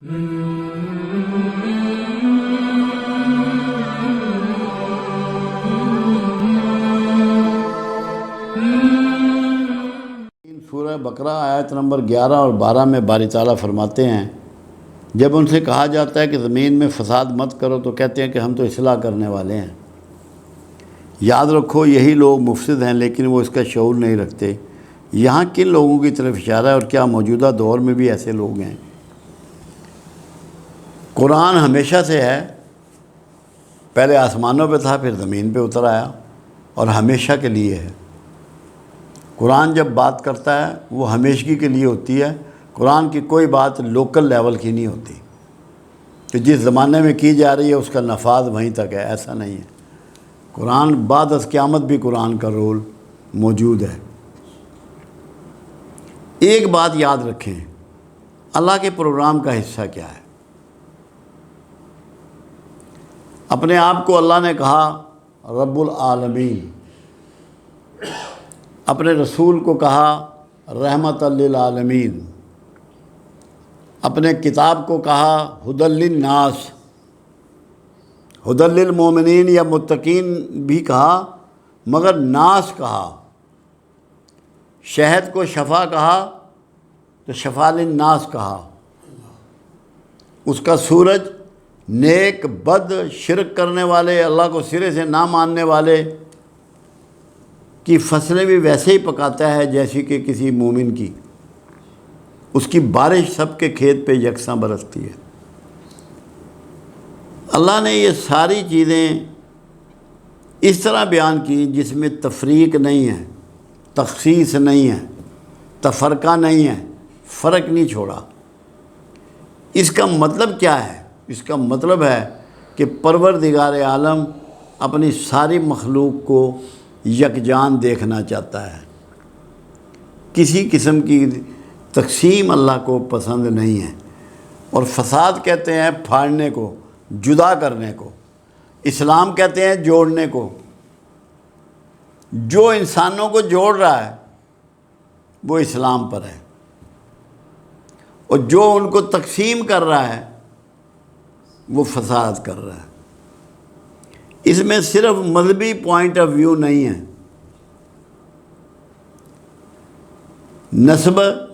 سورہ بقرہ آیت نمبر 11 اور 12 میں باری تعالیٰ فرماتے ہیں، جب ان سے کہا جاتا ہے کہ زمین میں فساد مت کرو تو کہتے ہیں کہ ہم تو اصلاح کرنے والے ہیں۔ یاد رکھو یہی لوگ مفسد ہیں، لیکن وہ اس کا شعور نہیں رکھتے۔ یہاں کن لوگوں کی طرف اشارہ ہے اور کیا موجودہ دور میں بھی ایسے لوگ ہیں؟ قرآن ہمیشہ سے ہے، پہلے آسمانوں پہ تھا، پھر زمین پہ اتر آیا اور ہمیشہ کے لیے ہے۔ قرآن جب بات کرتا ہے وہ ہمیشگی کے لیے ہوتی ہے۔ قرآن کی کوئی بات لوکل لیول کی نہیں ہوتی کہ جس زمانے میں کی جا رہی ہے اس کا نفاذ وہیں تک ہے، ایسا نہیں ہے۔ قرآن بعد از قیامت بھی قرآن کا رول موجود ہے۔ ایک بات یاد رکھیں، اللہ کے پروگرام کا حصہ کیا ہے؟ اپنے آپ کو اللہ نے کہا رب العالمین، اپنے رسول کو کہا رحمت للعالمین، اپنے کتاب کو کہا ہدی للناس، ہدی للمومنین یا متقین بھی کہا مگر ناس کہا۔ شہد کو شفا کہا تو شفا للناس کہا۔ اس کا سورج نیک بد شرک کرنے والے، اللہ کو سرے سے نہ ماننے والے کی فصلیں بھی ویسے ہی پکاتا ہے جیسی کہ کسی مومن کی۔ اس کی بارش سب کے کھیت پہ یکساں برستی ہے۔ اللہ نے یہ ساری چیزیں اس طرح بیان کی جس میں تفریق نہیں ہے، تخصیص نہیں ہے، تفرقہ نہیں ہے، فرق نہیں چھوڑا۔ اس کا مطلب کیا ہے؟ اس کا مطلب ہے کہ پروردگار عالم اپنی ساری مخلوق کو یکجان دیکھنا چاہتا ہے۔ کسی قسم کی تقسیم اللہ کو پسند نہیں ہے۔ اور فساد کہتے ہیں پھاڑنے کو، جدا کرنے کو۔ اسلام کہتے ہیں جوڑنے کو۔ جو انسانوں کو جوڑ رہا ہے وہ اسلام پر ہے، اور جو ان کو تقسیم کر رہا ہے وہ فساد کر رہا ہے۔ اس میں صرف مذہبی پوائنٹ آف ویو نہیں ہے،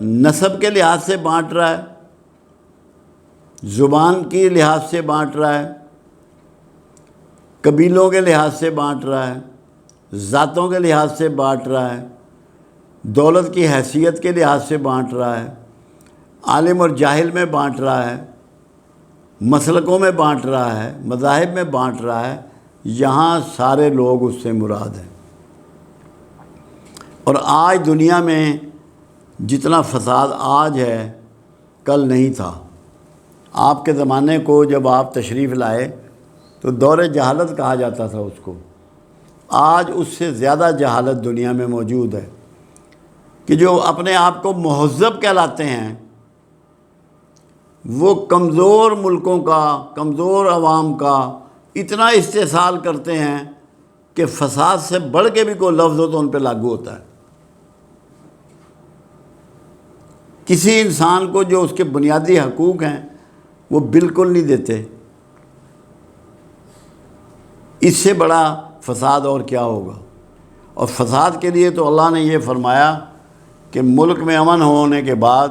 نسب کے لحاظ سے بانٹ رہا ہے، زبان کے لحاظ سے بانٹ رہا ہے، قبیلوں کے لحاظ سے بانٹ رہا ہے، ذاتوں کے لحاظ سے بانٹ رہا ہے، دولت کی حیثیت کے لحاظ سے بانٹ رہا ہے، عالم اور جاہل میں بانٹ رہا ہے، مسلکوں میں بانٹ رہا ہے، مذاہب میں بانٹ رہا ہے۔ یہاں سارے لوگ اس سے مراد ہیں۔ اور آج دنیا میں جتنا فساد آج ہے کل نہیں تھا۔ آپ کے زمانے کو جب آپ تشریف لائے تو دور جہالت کہا جاتا تھا اس کو۔ آج اس سے زیادہ جہالت دنیا میں موجود ہے کہ جو اپنے آپ کو مہذب کہلاتے ہیں وہ کمزور ملکوں کا، کمزور عوام کا اتنا استحصال کرتے ہیں کہ فساد سے بڑھ کے بھی کوئی لفظ ہو تو ان پہ لاگو ہوتا ہے۔ کسی انسان کو جو اس کے بنیادی حقوق ہیں وہ بالکل نہیں دیتے۔ اس سے بڑا فساد اور کیا ہوگا؟ اور فساد کے لیے تو اللہ نے یہ فرمایا کہ ملک میں امن ہونے کے بعد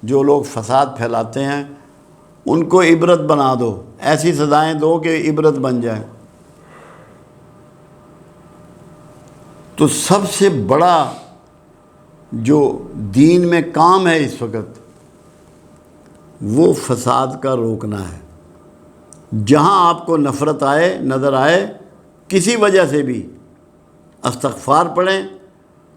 جو لوگ فساد پھیلاتے ہیں ان کو عبرت بنا دو، ایسی سزائیں دو کہ عبرت بن جائے۔ تو سب سے بڑا جو دین میں کام ہے اس وقت وہ فساد کا روکنا ہے۔ جہاں آپ کو نفرت آئے، نظر آئے کسی وجہ سے بھی، استغفار پڑھیں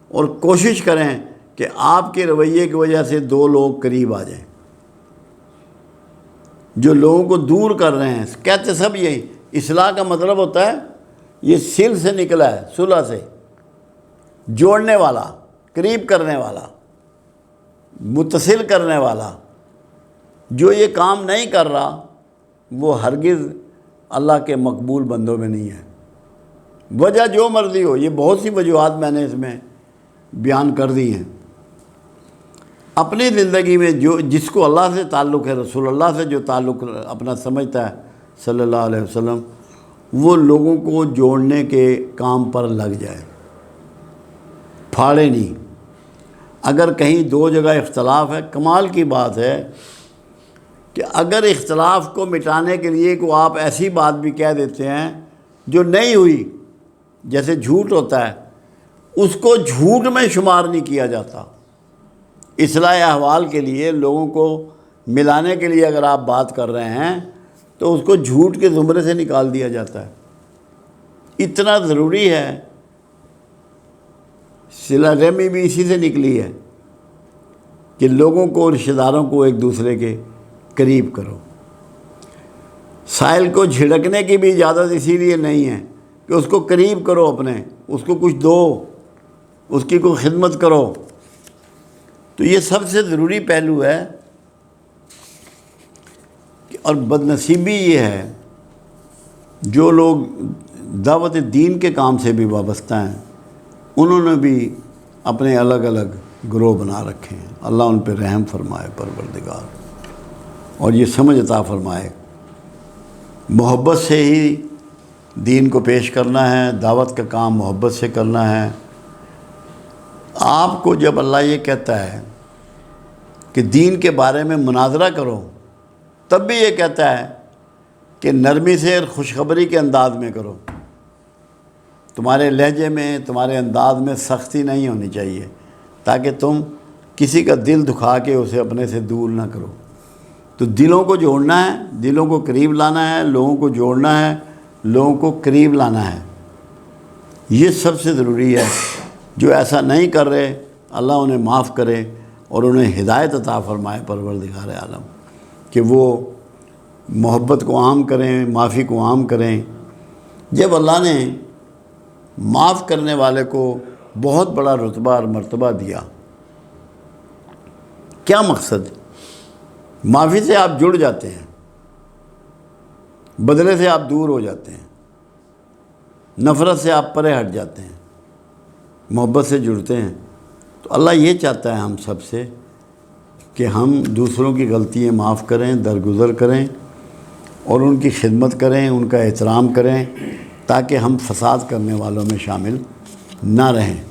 اور کوشش کریں کہ آپ کے رویے کی وجہ سے دو لوگ قریب آ جائیں۔ جو لوگوں کو دور کر رہے ہیں، کہتے سب یہی، اصلاح کا مطلب ہوتا ہے یہ سل سے نکلا ہے، صلح سے، جوڑنے والا، قریب کرنے والا، متصل کرنے والا۔ جو یہ کام نہیں کر رہا وہ ہرگز اللہ کے مقبول بندوں میں نہیں ہے۔ وجہ جو مرضی ہو، یہ بہت سی وجوہات میں نے اس میں بیان کر دی ہیں۔ اپنی زندگی میں جس کو اللہ سے تعلق ہے، رسول اللہ سے جو تعلق اپنا سمجھتا ہے صلی اللہ علیہ وسلم، وہ لوگوں کو جوڑنے کے کام پر لگ جائے، پھاڑے نہیں۔ اگر کہیں دو جگہ اختلاف ہے، کمال کی بات ہے کہ اگر اختلاف کو مٹانے کے لیے کو آپ ایسی بات بھی کہہ دیتے ہیں جو نہیں ہوئی، جیسے جھوٹ ہوتا ہے، اس کو جھوٹ میں شمار نہیں کیا جاتا۔ اصلاح احوال کے لیے، لوگوں کو ملانے کے لیے اگر آپ بات کر رہے ہیں تو اس کو جھوٹ کے زمرے سے نکال دیا جاتا ہے۔ اتنا ضروری ہے، صلہ رحمی بھی اسی سے نکلی ہے کہ لوگوں کو، رشتہ داروں کو ایک دوسرے کے قریب کرو۔ سائل کو جھڑکنے کی بھی اجازت اسی لیے نہیں ہے کہ اس کو قریب کرو، اپنے اس کو کچھ دو، اس کی کوئی خدمت کرو۔ تو یہ سب سے ضروری پہلو ہے۔ اور بدنصیبی یہ ہے جو لوگ دعوت دین کے کام سے بھی وابستہ ہیں، انہوں نے بھی اپنے الگ الگ گروہ بنا رکھے ہیں۔ اللہ ان پہ رحم فرمائے پروردگار، اور یہ سمجھ عطا فرمائے۔ محبت سے ہی دین کو پیش کرنا ہے، دعوت کا کام محبت سے کرنا ہے۔ آپ کو جب اللہ یہ کہتا ہے کہ دین کے بارے میں مناظرہ کرو، تب بھی یہ کہتا ہے کہ نرمی سے اور خوشخبری کے انداز میں کرو۔ تمہارے لہجے میں، تمہارے انداز میں سختی نہیں ہونی چاہیے، تاکہ تم کسی کا دل دکھا کے اسے اپنے سے دور نہ کرو۔ تو دلوں کو جوڑنا ہے، دلوں کو قریب لانا ہے، لوگوں کو جوڑنا ہے، لوگوں کو قریب لانا ہے۔ یہ سب سے ضروری ہے۔ جو ایسا نہیں کر رہے، اللہ انہیں معاف کرے اور انہیں ہدایت عطا فرمائے پروردگار عالم، کہ وہ محبت کو عام کریں، معافی کو عام کریں۔ جب اللہ نے معاف کرنے والے کو بہت بڑا رتبہ اور مرتبہ دیا، کیا مقصد؟ معافی سے آپ جڑ جاتے ہیں، بدلے سے آپ دور ہو جاتے ہیں، نفرت سے آپ پرے ہٹ جاتے ہیں، محبت سے جڑتے ہیں۔ تو اللہ یہ چاہتا ہے ہم سب سے کہ ہم دوسروں کی غلطیاں معاف کریں، درگزر کریں، اور ان کی خدمت کریں، ان کا احترام کریں، تاکہ ہم فساد کرنے والوں میں شامل نہ رہیں۔